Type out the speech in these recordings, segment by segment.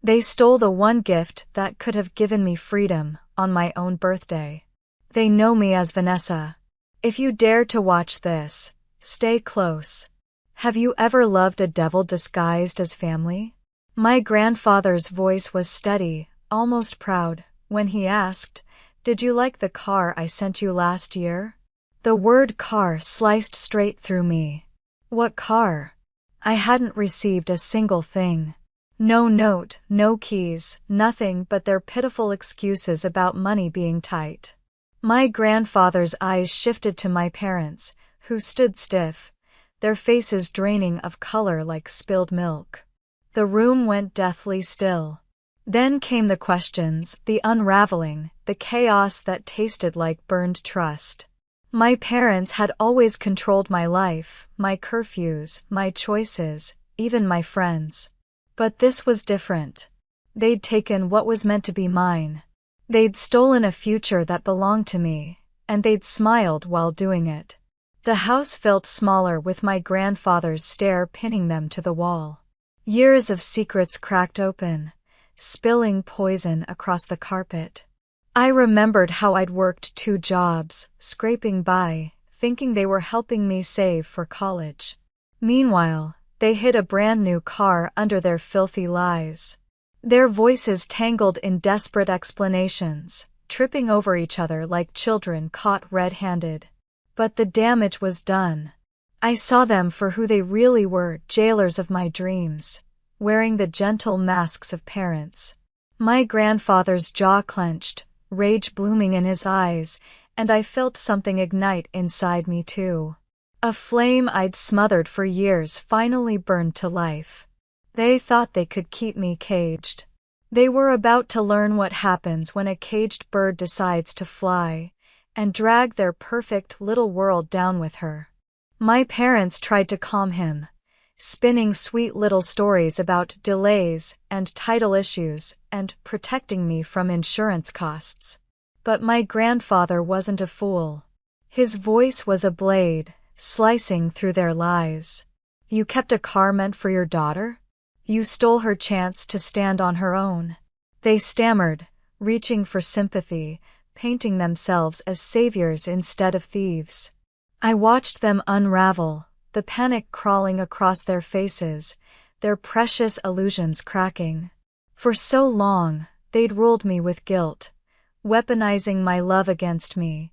They stole the one gift that could have given me freedom on my own birthday. They know me as Vanessa. If you dare to watch this, stay close. Have you ever loved a devil disguised as family? My grandfather's voice was steady, almost proud, when he asked, "Did you like the car I sent you last year?" The word car sliced straight through me. What car? I hadn't received a single thing. No note, no keys, nothing but their pitiful excuses about money being tight. My grandfather's eyes shifted to my parents, who stood stiff, their faces draining of color like spilled milk. The room went deathly still. Then came the questions, the unraveling, the chaos that tasted like burned trust. My parents had always controlled my life, my curfews, my choices, even my friends. But this was different. They'd taken what was meant to be mine. They'd stolen a future that belonged to me, and they'd smiled while doing it. The house felt smaller with my grandfather's stare pinning them to the wall. Years of secrets cracked open, spilling poison across the carpet. I remembered how I'd worked 2 jobs, scraping by, thinking they were helping me save for college. Meanwhile, they hid a brand new car under their filthy lies. Their voices tangled in desperate explanations, tripping over each other like children caught red-handed. But the damage was done. I saw them for who they really were, jailers of my dreams, wearing the gentle masks of parents. My grandfather's jaw clenched, rage blooming in his eyes, and I felt something ignite inside me too. A flame I'd smothered for years finally burned to life. They thought they could keep me caged. They were about to learn what happens when a caged bird decides to fly, and drag their perfect little world down with her. My parents tried to calm him, spinning sweet little stories about delays and title issues and protecting me from insurance costs. But my grandfather wasn't a fool. His voice was a blade, slicing through their lies. You kept a car meant for your daughter? You stole her chance to stand on her own. They stammered, reaching for sympathy, painting themselves as saviors instead of thieves. I watched them unravel, the panic crawling across their faces, their precious illusions cracking. For so long, they'd ruled me with guilt, weaponizing my love against me,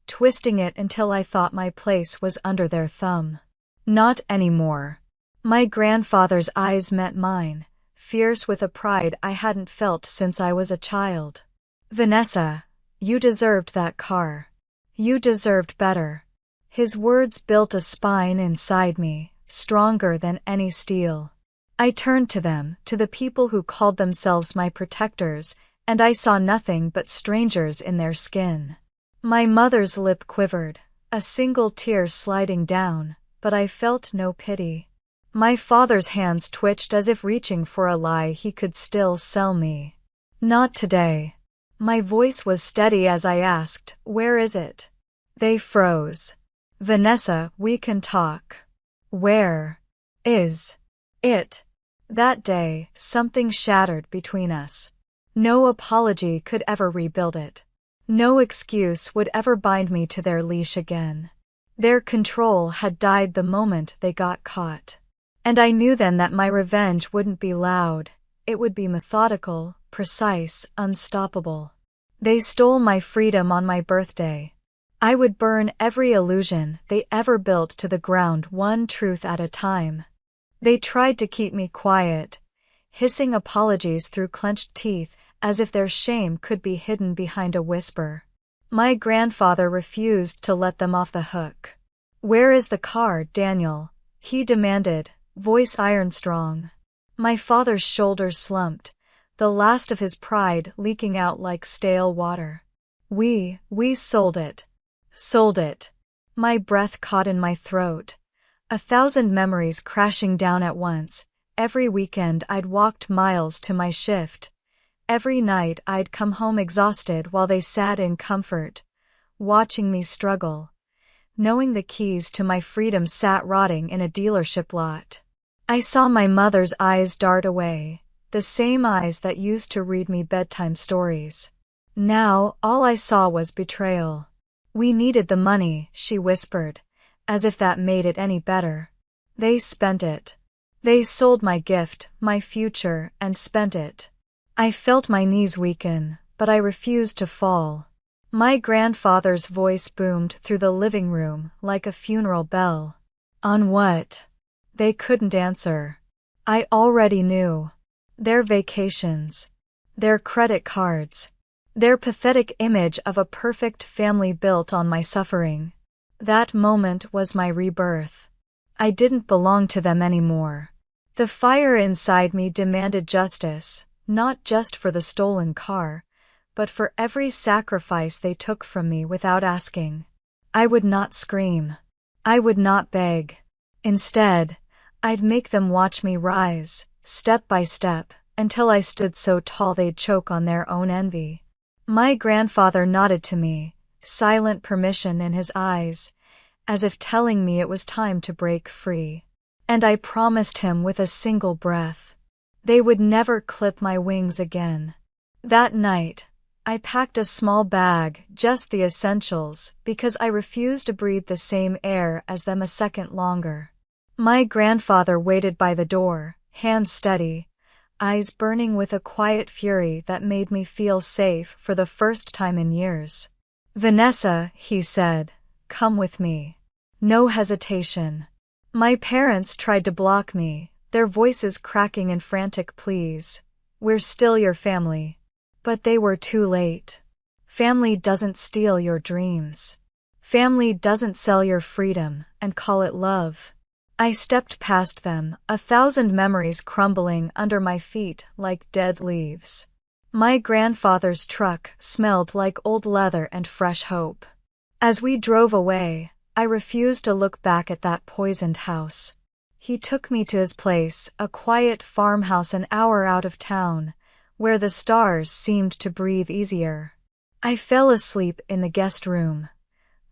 twisting it until I thought my place was under their thumb. Not anymore. My grandfather's eyes met mine, fierce with a pride I hadn't felt since I was a child. Vanessa, you deserved that car. You deserved better. His words built a spine inside me, stronger than any steel. I turned to them, to the people who called themselves my protectors, and I saw nothing but strangers in their skin. My mother's lip quivered, a single tear sliding down, but I felt no pity. My father's hands twitched as if reaching for a lie he could still sell me. Not today. My voice was steady as I asked, "Where is it?" They froze. "Vanessa, we can talk. Where is it?" That day, something shattered between us. No apology could ever rebuild it. No excuse would ever bind me to their leash again. Their control had died the moment they got caught. And I knew then that my revenge wouldn't be loud, it would be methodical, precise, unstoppable. They stole my freedom on my birthday. I would burn every illusion they ever built to the ground, one truth at a time. They tried to keep me quiet, hissing apologies through clenched teeth as if their shame could be hidden behind a whisper. My grandfather refused to let them off the hook. "Where is the car, Daniel?" he demanded, voice iron strong. My father's shoulders slumped, the last of his pride leaking out like stale water. We sold it. Sold it. My breath caught in my throat. 1,000 memories crashing down at once. Every weekend I'd walked miles to my shift. Every night I'd come home exhausted while they sat in comfort, watching me struggle, knowing the keys to my freedom sat rotting in a dealership lot. I saw my mother's eyes dart away, the same eyes that used to read me bedtime stories. Now, all I saw was betrayal. "We needed the money," she whispered, as if that made it any better. "They spent it. They sold my gift, my future, and spent it." I felt my knees weaken, but I refused to fall. My grandfather's voice boomed through the living room like a funeral bell. "On what?" They couldn't answer. I already knew. Their vacations. Their credit cards. Their pathetic image of a perfect family built on my suffering. That moment was my rebirth. I didn't belong to them anymore. The fire inside me demanded justice, not just for the stolen car, but for every sacrifice they took from me without asking. I would not scream. I would not beg. Instead, I'd make them watch me rise, step by step, until I stood so tall they'd choke on their own envy. My grandfather nodded to me, silent permission in his eyes, as if telling me it was time to break free. And I promised him with a single breath, they would never clip my wings again. That night, I packed a small bag, just the essentials, because I refused to breathe the same air as them a second longer. My grandfather waited by the door, hands steady, eyes burning with a quiet fury that made me feel safe for the first time in years. "Vanessa," he said, "come with me." No hesitation. My parents tried to block me, their voices cracking in frantic pleas. "We're still your family." But they were too late. Family doesn't steal your dreams. Family doesn't sell your freedom and call it love. I stepped past them, 1,000 memories crumbling under my feet like dead leaves. My grandfather's truck smelled like old leather and fresh hope. As we drove away, I refused to look back at that poisoned house. He took me to his place, a quiet farmhouse an hour out of town, where the stars seemed to breathe easier. I fell asleep in the guest room,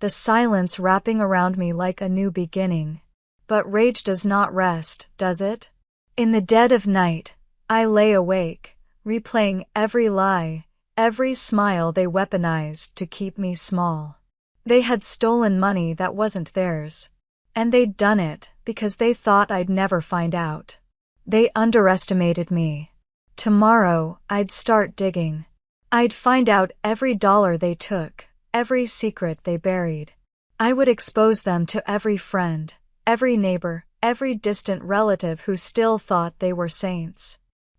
the silence wrapping around me like a new beginning. But rage does not rest, does it? In the dead of night, I lay awake, replaying every lie, every smile they weaponized to keep me small. They had stolen money that wasn't theirs. And they'd done it because they thought I'd never find out. They underestimated me. Tomorrow, I'd start digging. I'd find out every dollar they took, every secret they buried. I would expose them to every friend, every neighbor, every distant relative who still thought they were saints.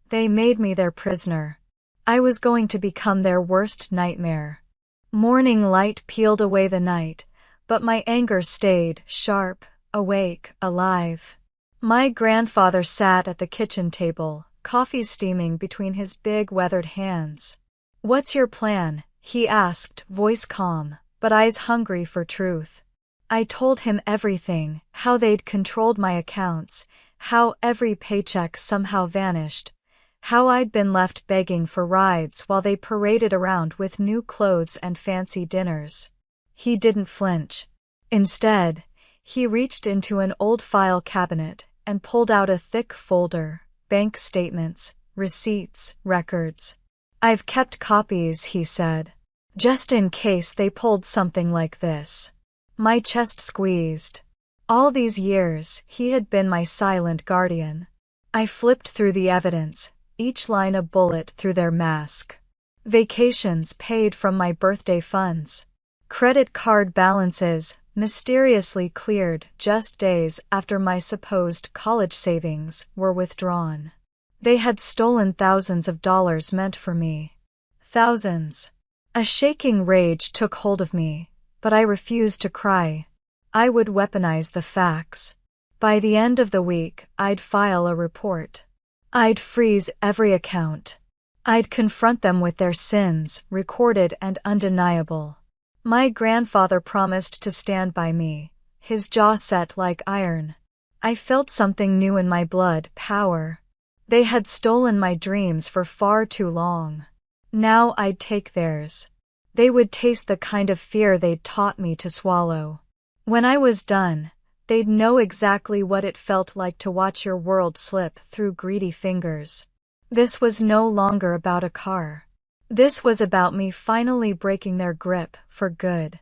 They made me their prisoner. I was going to become their worst nightmare. Morning light peeled away the night, but my anger stayed, sharp, awake, alive. My grandfather sat at the kitchen table, coffee steaming between his big weathered hands. "What's your plan?" he asked, voice calm, but eyes hungry for truth. I told him everything, how they'd controlled my accounts, how every paycheck somehow vanished, how I'd been left begging for rides while they paraded around with new clothes and fancy dinners. He didn't flinch. Instead, he reached into an old file cabinet and pulled out a thick folder. Bank statements, receipts, records. "I've kept copies," he said, "just in case they pulled something like this." My chest squeezed. All these years, he had been my silent guardian. I flipped through the evidence, each line a bullet through their mask. Vacations paid from my birthday funds. Credit card balances mysteriously cleared just days after my supposed college savings were withdrawn. They had stolen thousands of dollars meant for me. Thousands. A shaking rage took hold of me, but I refused to cry. I would weaponize the facts. By the end of the week, I'd file a report. I'd freeze every account. I'd confront them with their sins, recorded and undeniable. My grandfather promised to stand by me, his jaw set like iron. I felt something new in my blood, power. They had stolen my dreams for far too long. Now I'd take theirs. They would taste the kind of fear they'd taught me to swallow. When I was done, they'd know exactly what it felt like to watch your world slip through greedy fingers. This was no longer about a car. This was about me finally breaking their grip for good.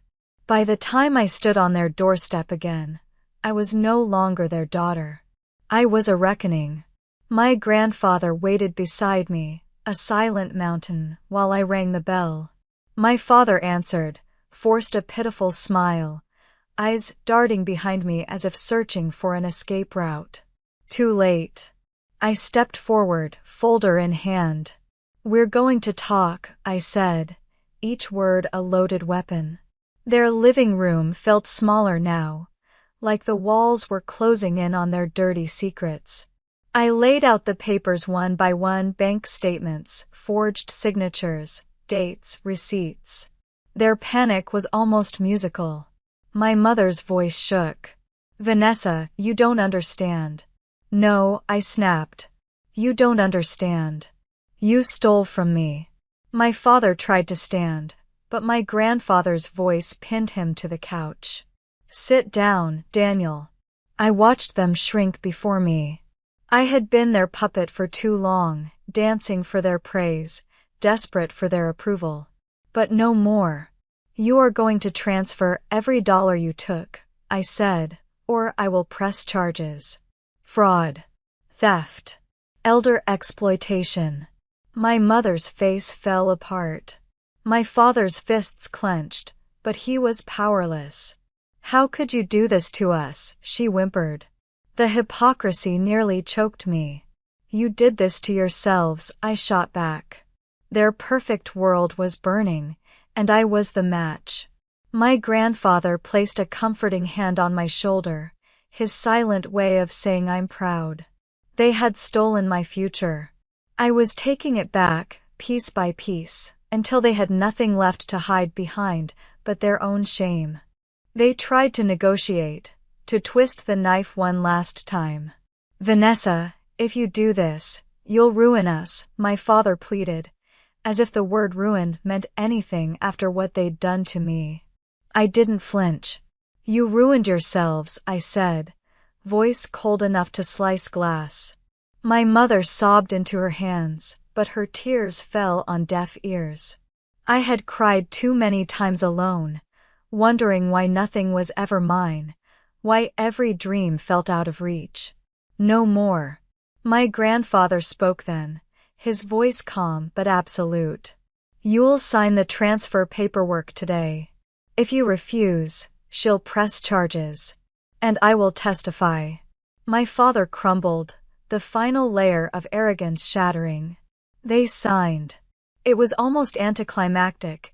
By the time I stood on their doorstep again, I was no longer their daughter. I was a reckoning. My grandfather waited beside me, a silent mountain, while I rang the bell. My father answered, forced a pitiful smile, eyes darting behind me as if searching for an escape route. Too late. I stepped forward, folder in hand. "We're going to talk," I said, each word a loaded weapon. Their living room felt smaller now, like the walls were closing in on their dirty secrets. I laid out the papers one by one, bank statements, forged signatures, dates, receipts. Their panic was almost musical. My mother's voice shook. "Vanessa, you don't understand." "No," I snapped. "You don't understand. You stole from me." My father tried to stand, but my grandfather's voice pinned him to the couch. "Sit down, Daniel." I watched them shrink before me. I had been their puppet for too long, dancing for their praise, desperate for their approval. But no more. "You are going to transfer every dollar you took," I said, "or I will press charges. Fraud. Theft. Elder exploitation." My mother's face fell apart. My father's fists clenched, but he was powerless. "How could you do this to us?" she whimpered. The hypocrisy nearly choked me. "You did this to yourselves," I shot back. Their perfect world was burning, and I was the match. My grandfather placed a comforting hand on my shoulder, his silent way of saying I'm proud. They had stolen my future. I was taking it back, piece by piece, until they had nothing left to hide behind but their own shame. They tried to negotiate, to twist the knife one last time. "Vanessa, if you do this, you'll ruin us," my father pleaded, as if the word ruin meant anything after what they'd done to me. I didn't flinch. "You ruined yourselves," I said, voice cold enough to slice glass. My mother sobbed into her hands, but her tears fell on deaf ears. I had cried too many times alone, wondering why nothing was ever mine, why every dream felt out of reach. "No more." My grandfather spoke then, his voice calm but absolute. "You'll sign the transfer paperwork today. If you refuse, she'll press charges. And I will testify." My father crumbled, the final layer of arrogance shattering. They signed. It was almost anticlimactic.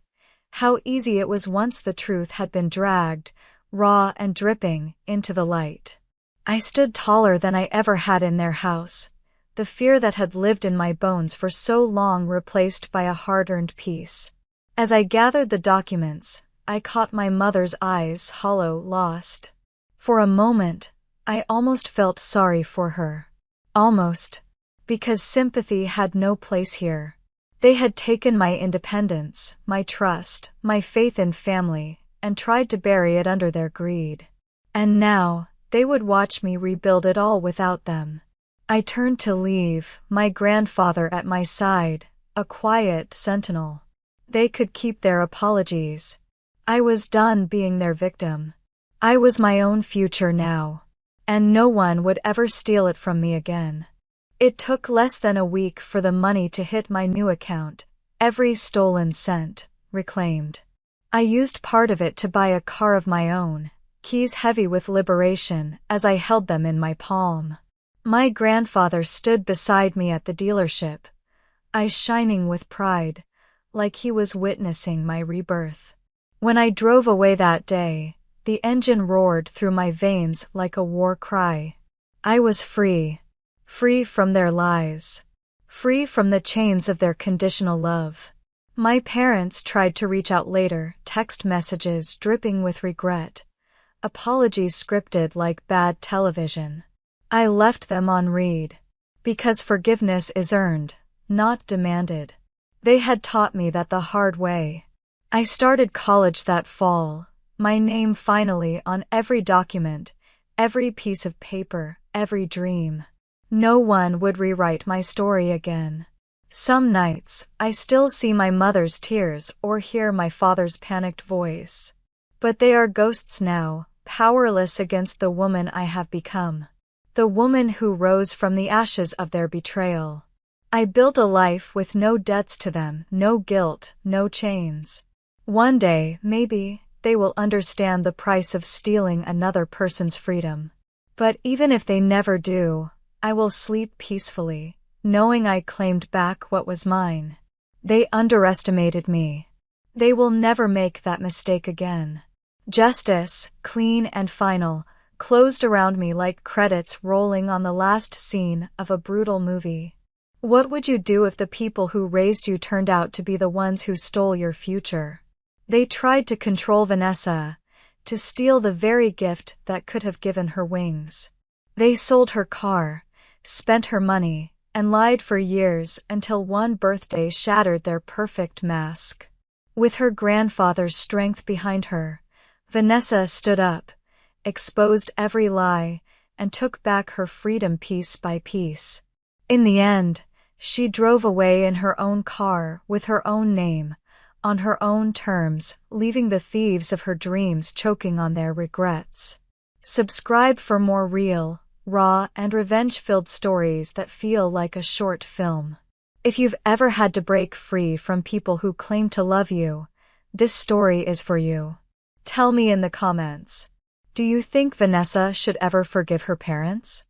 How easy it was once the truth had been dragged, raw and dripping, into the light. I stood taller than I ever had in their house, the fear that had lived in my bones for so long replaced by a hard-earned peace. As I gathered the documents, I caught my mother's eyes, hollow, lost. For a moment, I almost felt sorry for her. Almost. Because sympathy had no place here. They had taken my independence, my trust, my faith in family, and tried to bury it under their greed. And now, they would watch me rebuild it all without them. I turned to leave, my grandfather at my side, a quiet sentinel. They could keep their apologies. I was done being their victim. I was my own future now. And no one would ever steal it from me again. It took less than a week for the money to hit my new account, every stolen cent, reclaimed. I used part of it to buy a car of my own, keys heavy with liberation as I held them in my palm. My grandfather stood beside me at the dealership, eyes shining with pride, like he was witnessing my rebirth. When I drove away that day, the engine roared through my veins like a war cry. I was free. Free from their lies. Free from the chains of their conditional love. My parents tried to reach out later, text messages dripping with regret. Apologies scripted like bad television. I left them on read. Because forgiveness is earned, not demanded. They had taught me that the hard way. I started college that fall. My name finally on every document, every piece of paper, every dream. No one would rewrite my story again. Some nights, I still see my mother's tears or hear my father's panicked voice. But they are ghosts now, powerless against the woman I have become. The woman who rose from the ashes of their betrayal. I built a life with no debts to them, no guilt, no chains. One day, maybe, they will understand the price of stealing another person's freedom. But even if they never do, I will sleep peacefully, knowing I claimed back what was mine. They underestimated me. They will never make that mistake again. Justice, clean and final, closed around me like credits rolling on the last scene of a brutal movie. What would you do if the people who raised you turned out to be the ones who stole your future? They tried to control Vanessa, to steal the very gift that could have given her wings. They sold her car, spent her money, and lied for years until one birthday shattered their perfect mask. With her grandfather's strength behind her, Vanessa stood up, exposed every lie, and took back her freedom piece by piece. In the end, she drove away in her own car with her own name, on her own terms, leaving the thieves of her dreams choking on their regrets. Subscribe for more real, raw, and revenge-filled stories that feel like a short film. If you've ever had to break free from people who claim to love you, this story is for you. Tell me in the comments. Do you think Vanessa should ever forgive her parents?